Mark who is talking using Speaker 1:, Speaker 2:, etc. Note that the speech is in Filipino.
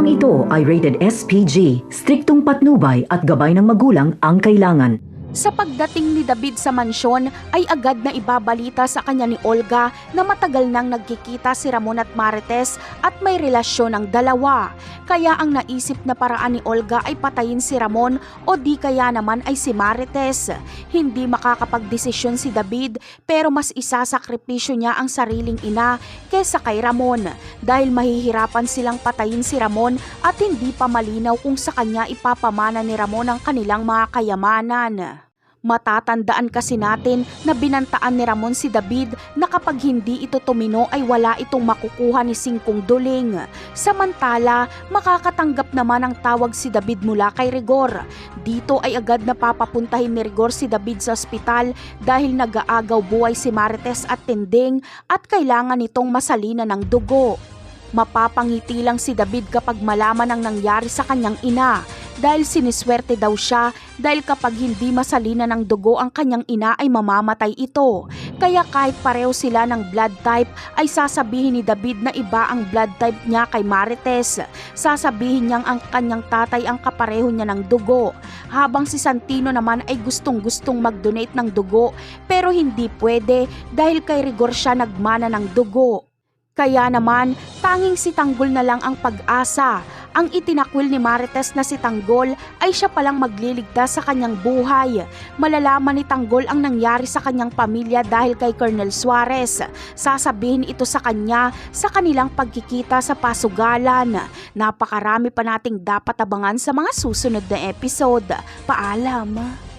Speaker 1: Programang ito ay rated SPG, striktong patnubay at gabay ng magulang ang kailangan.
Speaker 2: Sa pagdating ni David sa mansyon ay agad na ibabalita sa kanya ni Olga na matagal nang nagkikita si Ramon at Marites at may relasyon ang dalawa. Kaya ang naisip na paraan ni Olga ay patayin si Ramon o di kaya naman ay si Marites. Hindi makakapagdesisyon si David pero mas isasakripisyo niya ang sariling ina kesa kay Ramon dahil mahihirapan silang patayin si Ramon at hindi pa malinaw kung sa kanya ipapamana ni Ramon ang kanilang mga kayamanan. Matatandaan kasi natin na binantaan ni Ramon si David na kapag hindi ito tumino ay wala itong makukuha ni Singkong Duling. Samantala, makakatanggap naman ang tawag si David mula kay Rigor. Dito ay agad na papapuntahin ni Rigor si David sa ospital dahil nag-aagaw buhay si Marites at Tinding at kailangan nitong masalina ng dugo. Mapapangiti lang si David kapag malaman ang nangyari sa kanyang ina dahil siniswerte daw siya dahil kapag hindi masalina ng dugo ang kanyang ina ay mamamatay ito. Kaya kahit pareho sila ng blood type ay sasabihin ni David na iba ang blood type niya kay Marites. Sasabihin niyang ang kanyang tatay ang kapareho niya ng dugo. Habang si Santino naman ay gustong-gustong mag-donate ng dugo pero hindi pwede dahil kay Rigor siya nagmana ng dugo. Kaya naman, tanging si Tanggol na lang ang pag-asa. Ang itinakwil ni Marites na si Tanggol ay siya palang magliligtas sa kanyang buhay. Malalaman ni Tanggol ang nangyari sa kanyang pamilya dahil kay Colonel Suarez. Sasabihin ito sa kanya sa kanilang pagkikita sa pasugalan. Napakarami pa nating dapat abangan sa mga susunod na episode. Paalam!